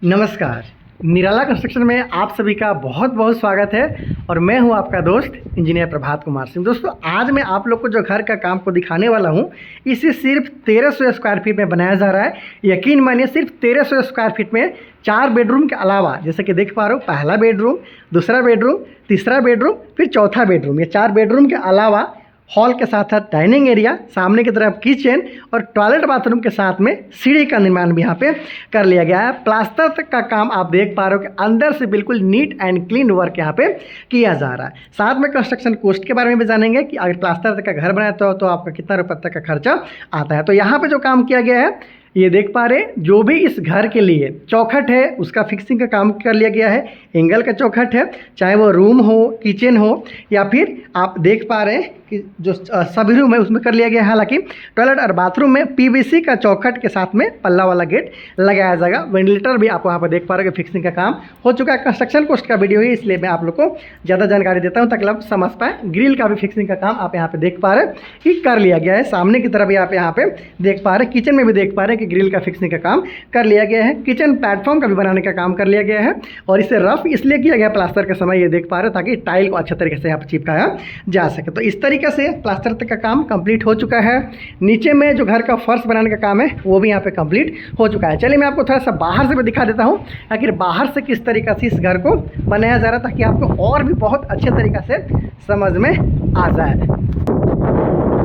नमस्कार। निराला कंस्ट्रक्शन में आप सभी का बहुत बहुत स्वागत है और मैं हूं आपका दोस्त इंजीनियर प्रभात कुमार सिंह। दोस्तों, आज मैं आप लोग को जो घर का काम को दिखाने वाला हूं, इसे सिर्फ 1300 स्क्वायर फीट में बनाया जा रहा है। यकीन मानिए, सिर्फ 1300 स्क्वायर फीट में 4 बेडरूम के अलावा, जैसे कि देख पा रहे हो, पहला बेडरूम, दूसरा बेडरूम, तीसरा बेडरूम, फिर चौथा बेडरूम, ये 4 बेडरूम के अलावा हॉल के साथ साथ डाइनिंग एरिया, सामने की तरफ किचन और टॉयलेट बाथरूम के साथ में सीढ़ी का निर्माण भी यहाँ पे कर लिया गया है। प्लास्टर तक का काम आप देख पा रहे हो कि अंदर से बिल्कुल नीट एंड क्लीन वर्क यहाँ पे किया जा रहा है। साथ में कंस्ट्रक्शन कॉस्ट के बारे में भी जानेंगे कि अगर प्लास्टर तक का घर बनाते हो तो आपका कितना रुपये तक का खर्चा आता है। तो यहाँ पर जो काम किया गया है, ये देख पा रहे हैं, जो भी इस घर के लिए चौखट है उसका फिक्सिंग का काम कर लिया गया है। एंगल का चौखट है, चाहे वो रूम हो, किचन हो, या फिर आप देख पा रहे हैं कि जो सभी रूम है उसमें कर लिया गया है। हालांकि टॉयलेट और बाथरूम में पीवीसी का चौखट के साथ में पल्ला वाला गेट लगाया जाएगा। वेंटिलेटर भी आप वहाँ पर देख पा रहे हो कि फिक्सिंग का काम हो चुका है। कंस्ट्रक्शन कॉस्ट का वीडियो है, इसलिए मैं आप लोग को ज़्यादा जानकारी देता हूँ ताकि आप समझ पाए। ग्रिल का भी फिक्सिंग का काम आप यहाँ पे देख पा रहे हैं कि कर लिया गया है। सामने की तरफ भी आप यहाँ पे देख पा रहे हैं, किचन में भी देख पा रहे हैं कि ग्रिल का फिक्सिंग का काम कर लिया गया है। किचन प्लेटफॉर्म का भी बनाने का काम कर लिया गया है और इसे रफ इसलिए किया गया प्लास्टर के समय, ये देख पा रहे हैं, ताकि टाइल को अच्छे तरीके से यहाँ पर चिपकाया जा सके। तो इस तरीके से प्लास्टर तक का काम कंप्लीट हो चुका है। नीचे में जो घर का फर्श बनाने का काम है वो भी यहाँ पे कंप्लीट हो चुका है। चलिए मैं आपको थोड़ा सा बाहर से भी दिखा देता हूँ, आखिर बाहर से किस तरीके से इस घर को बनाया जा रहा है, ताकि आपको और भी बहुत अच्छे तरीके से समझ में आ जाए।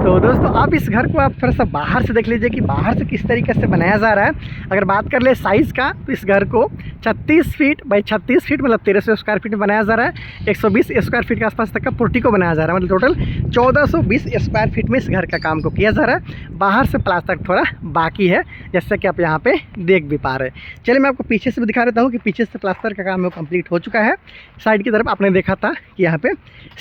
तो दोस्तों, आप इस घर को आप थोड़ा सा बाहर से देख लीजिए कि बाहर से किस तरीके से बनाया जा रहा है। अगर बात कर ले साइज़ का, तो इस घर को 36 फीट बाई 36 फीट मतलब 1300 स्क्वायर फीट में बनाया जा रहा है। 120 स्क्वायर फीट के आसपास तक का पोर्टिको बनाया जा रहा है, मतलब टोटल 1420 स्क्वायर फीट में इस घर का काम को किया जा रहा है। बाहर से प्लास्टर थोड़ा बाकी है, जैसा कि आप यहाँ पे देख भी पा रहे हैं। चलिए मैं आपको पीछे से भी दिखा देता हूँ कि पीछे से प्लास्टर का काम कंप्लीट हो चुका है। साइड की तरफ आपने देखा था कि यहाँ पे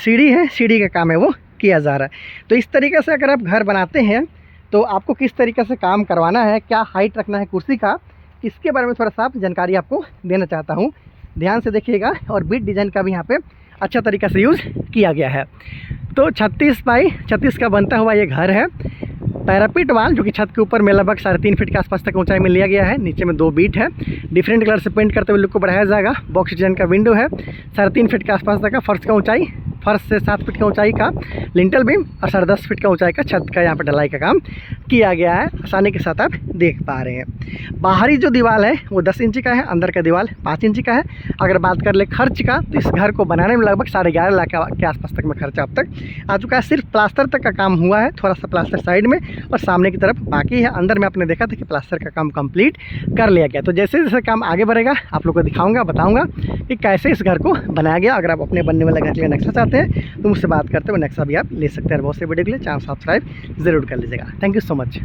सीढ़ी है, सीढ़ी का काम है वो किया जा रहा है। तो इस तरीके से अगर आप घर बनाते हैं तो आपको किस तरीके से काम करवाना है, क्या हाइट रखना है कुर्सी का, इसके बारे में थोड़ा सा जानकारी आपको देना चाहता हूँ। ध्यान से देखिएगा। और बीट डिज़ाइन का भी यहाँ पे अच्छा तरीक़ा से यूज़ किया गया है। तो 36 बाई 36 का बनता हुआ ये घर है। पैरापिट वाल जो कि छत के ऊपर में लगभग 3.5 फीट के आसपास तक ऊंचाई में लिया गया है। नीचे में 2 बीट है। डिफरेंट कलर से पेंट करते हुए लुक को बढ़ाया जाएगा। बॉक्स डिजाइन का विंडो है। 3.5 फीट के आसपास तक का फर्श का ऊंचाई, फर्श से 7 फीट की ऊंचाई का लिंटल बीम और 10.5 फीट का ऊंचाई का छत का यहाँ पर ढलाई का काम किया गया है। आसानी के साथ आप देख पा रहे हैं। बाहरी जो दीवार है वो 10 इंची का है, अंदर का दीवार 5 इंची का है। अगर बात कर ले खर्च का, तो इस घर को बनाने में लगभग 11.5 लाख के आसपास तक में खर्चा अब तक आ चुका है। सिर्फ प्लास्टर तक का काम हुआ है, थोड़ा सा प्लास्टर साइड में और सामने की तरफ बाकी है। अंदर में आपने देखा था कि प्लास्टर का काम कंप्लीट कर लिया गया। तो जैसे जैसे काम आगे बढ़ेगा आप लोग को दिखाऊंगा, बताऊंगा कि कैसे इस घर को बनाया गया। अगर आप अपने बनने वाले घर के लिए नक्शा चाहते हैं तो मुझसे बात करते हुए नक्शा भी आप ले सकते हैं। बहुत से वीडियो के लिए चैनल सब्सक्राइब जरूर कर लीजिएगा। Thank you so much.